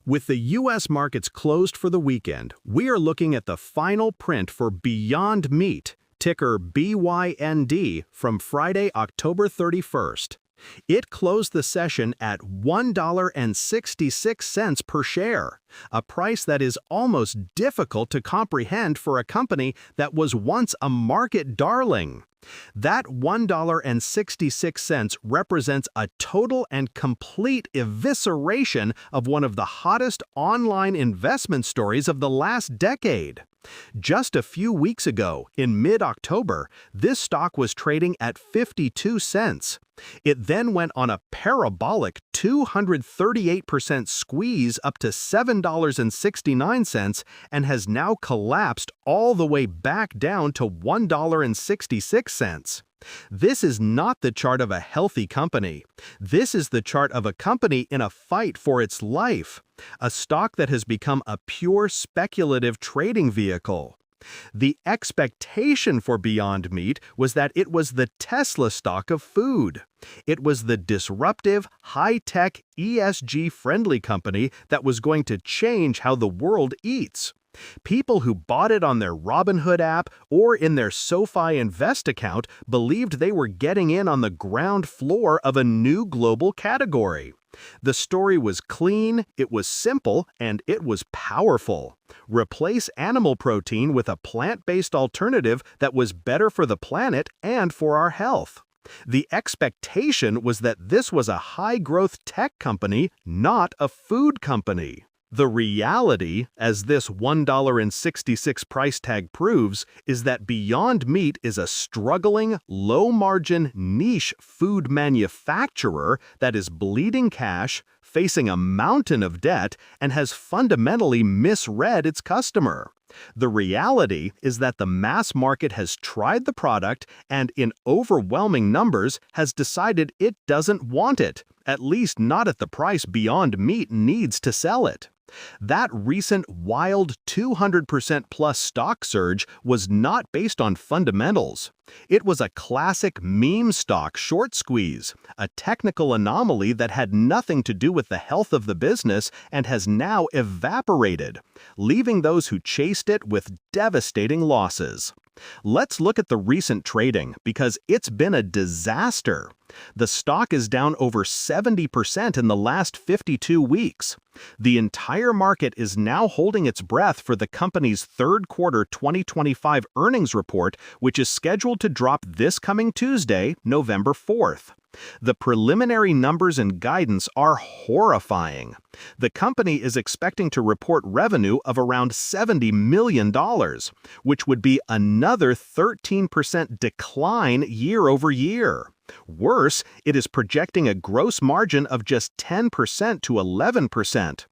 With the U.S. markets closed for the weekend, we are looking at the final print for Beyond Meat, ticker BYND, from Friday, October 31st. It closed the session at $1.66 per share, a price that is almost difficult to comprehend for a company that was once a market darling. That $1.66 represents a total and complete evisceration of one of the hottest online investment stories of the last decade. Just a few weeks ago, in mid-October, this stock was trading at 52 cents. It then went on a parabolic 238% squeeze up to $7.69 and has now collapsed all the way back down to $1.66. This is not the chart of a healthy company. This is the chart of a company in a fight for its life, a stock that has become a pure speculative trading vehicle. The expectation for Beyond Meat was that it was the Tesla stock of food. It was the disruptive, high-tech, ESG-friendly company that was going to change how the world eats. People who bought it on their Robinhood app or in their SoFi Invest account believed they were getting in on the ground floor of a new global category. The story was clean, it was simple, and it was powerful. Replace animal protein with a plant-based alternative that was better for the planet and for our health. The expectation was that this was a high-growth tech company, not a food company. The reality, as this $1.66 price tag proves, is that Beyond Meat is a struggling, low-margin, niche food manufacturer that is bleeding cash, facing a mountain of debt, and has fundamentally misread its customer. The reality is that the mass market has tried the product and, in overwhelming numbers, has decided it doesn't want it, at least not at the price Beyond Meat needs to sell it. That recent wild 200% plus stock surge was not based on fundamentals. It was a classic meme stock short squeeze, a technical anomaly that had nothing to do with the health of the business and has now evaporated, leaving those who chased it with devastating losses. Let's look at the recent trading because it's been a disaster. The stock is down over 70% in the last 52 weeks. The entire market is now holding its breath for the company's third quarter 2025 earnings report, which is scheduled to drop this coming Tuesday, November 4th. The preliminary numbers and guidance are horrifying. The company is expecting to report revenue of around $70 million, which would be another 13% decline year over year. Worse, it is projecting a gross margin of just 10% to 11%.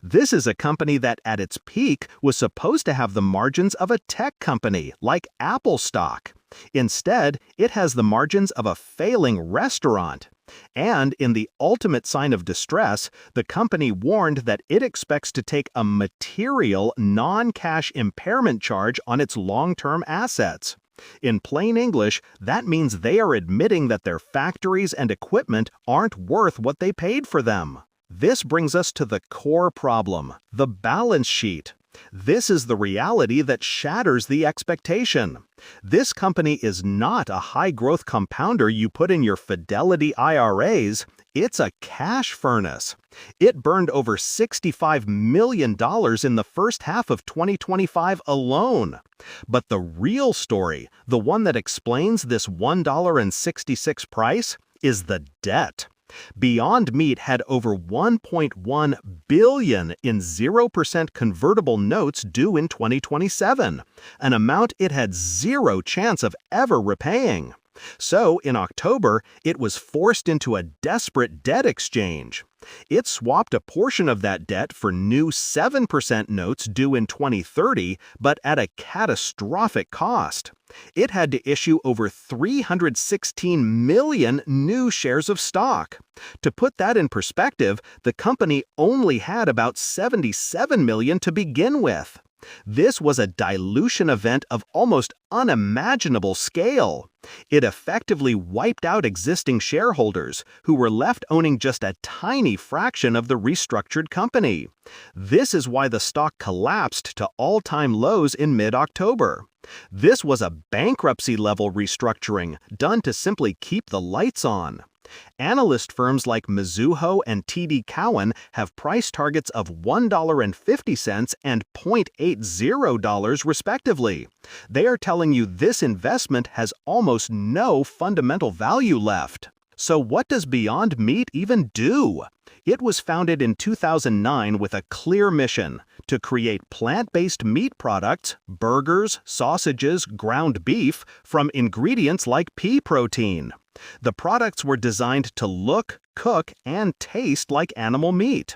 This is a company that at its peak was supposed to have the margins of a tech company like Apple stock. Instead, it has the margins of a failing restaurant. And in the ultimate sign of distress, the company warned that it expects to take a material non-cash impairment charge on its long-term assets. In plain English, that means they are admitting that their factories and equipment aren't worth what they paid for them. This brings us to the core problem, the balance sheet. This is the reality that shatters the expectation. This company is not a high-growth compounder you put in your Fidelity IRAs. It's a cash furnace. It burned over $65 million in the first half of 2025 alone. But the real story, the one that explains this $1.66 price, is the debt. Beyond Meat had over $1.1 billion in 0% convertible notes due in 2027, an amount it had zero chance of ever repaying. So, in October, it was forced into a desperate debt exchange. It swapped a portion of that debt for new 7% notes due in 2030, but at a catastrophic cost. It had to issue over 316 million new shares of stock. To put that in perspective, the company only had about 77 million to begin with. This was a dilution event of almost unimaginable scale. It effectively wiped out existing shareholders, who were left owning just a tiny fraction of the restructured company. This is why the stock collapsed to all-time lows in mid-October. This was a bankruptcy-level restructuring done to simply keep the lights on. Analyst firms like Mizuho and TD Cowen have price targets of $1.50 and $0.80 respectively. They are telling you this investment has almost no fundamental value left. So what does Beyond Meat even do? It was founded in 2009 with a clear mission: to create plant-based meat products, burgers, sausages, ground beef, from ingredients like pea protein. The products were designed to look, cook, and taste like animal meat.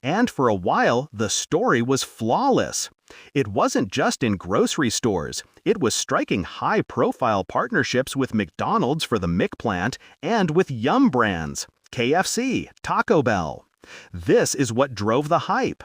And for a while, the story was flawless. It wasn't just in grocery stores. It was striking high-profile partnerships with McDonald's for the McPlant and with Yum brands, KFC, Taco Bell. This is what drove the hype.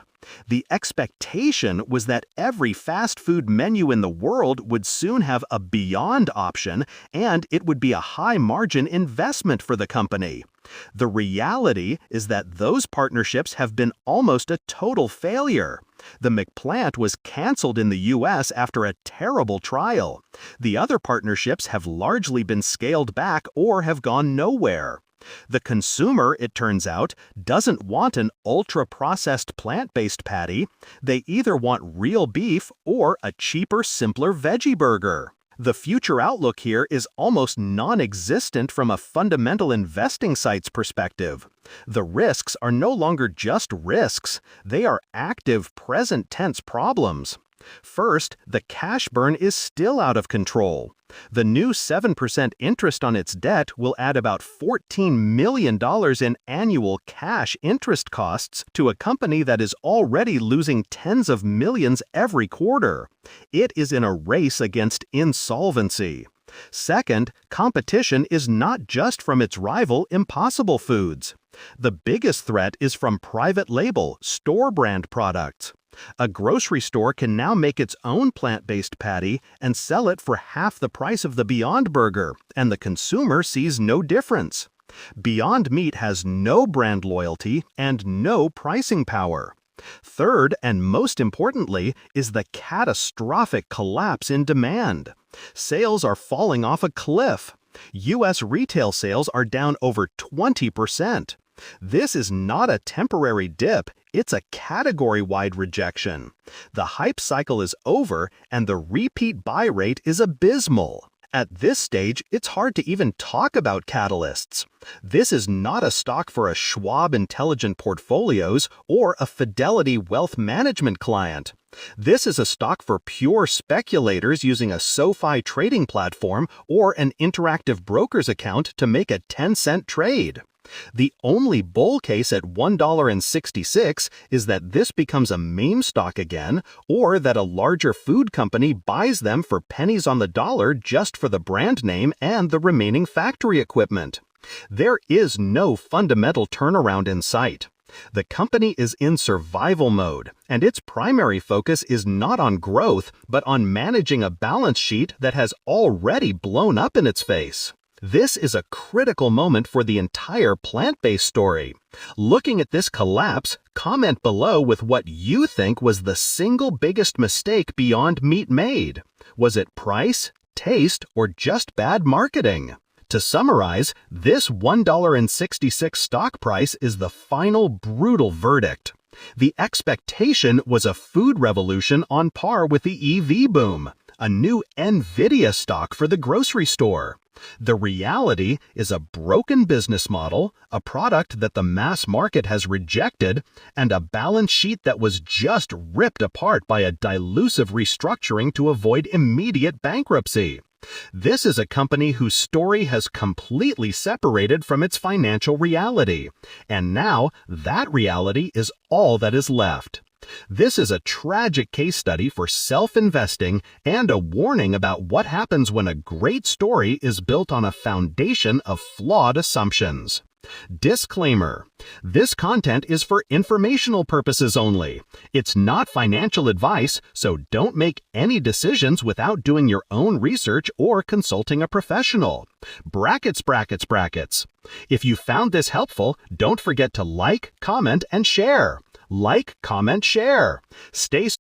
The expectation was that every fast food menu in the world would soon have a Beyond option, and it would be a high-margin investment for the company. The reality is that those partnerships have been almost a total failure. The McPlant was canceled in the U.S. after a terrible trial. The other partnerships have largely been scaled back or have gone nowhere. The consumer, it turns out, doesn't want an ultra-processed plant-based patty. They either want real beef or a cheaper, simpler veggie burger. The future outlook here is almost non-existent from a fundamental investing site's perspective. The risks are no longer just risks. They are active, present-tense problems. First, the cash burn is still out of control. The new 7% interest on its debt will add about $14 million in annual cash interest costs to a company that is already losing tens of millions every quarter. It is in a race against insolvency. Second, competition is not just from its rival Impossible Foods. The biggest threat is from private label, store brand products. A grocery store can now make its own plant-based patty and sell it for half the price of the Beyond Burger, and the consumer sees no difference. Beyond Meat has no brand loyalty and no pricing power. Third, and most importantly, is the catastrophic collapse in demand. Sales are falling off a cliff. U.S. retail sales are down over 20%. This is not a temporary dip, it's a category-wide rejection. The hype cycle is over, and the repeat buy rate is abysmal. At this stage, it's hard to even talk about catalysts. This is not a stock for a Schwab Intelligent Portfolios or a Fidelity Wealth Management client. This is a stock for pure speculators using a SoFi trading platform or an interactive broker's account to make a 10-cent trade. The only bull case at $1.66 is that this becomes a meme stock again, or that a larger food company buys them for pennies on the dollar just for the brand name and the remaining factory equipment. There is no fundamental turnaround in sight. The company is in survival mode, and its primary focus is not on growth, but on managing a balance sheet that has already blown up in its face. This is a critical moment for the entire plant-based story. Looking at this collapse, comment below with what you think was the single biggest mistake Beyond Meat made. Was it price, taste, or just bad marketing? To summarize, this $1.66 stock price is the final brutal verdict. The expectation was a food revolution on par with the EV boom, a new NVIDIA stock for the grocery store. The reality is a broken business model, a product that the mass market has rejected, and a balance sheet that was just ripped apart by a dilutive restructuring to avoid immediate bankruptcy. This is a company whose story has completely separated from its financial reality, and now that reality is all that is left. This is a tragic case study for self-investing and a warning about what happens when a great story is built on a foundation of flawed assumptions. Disclaimer: this content is for informational purposes only. It's not financial advice, so don't make any decisions without doing your own research or consulting a professional. Brackets, brackets, brackets. If you found this helpful, don't forget to like, comment, and share. Like, comment, share. Stay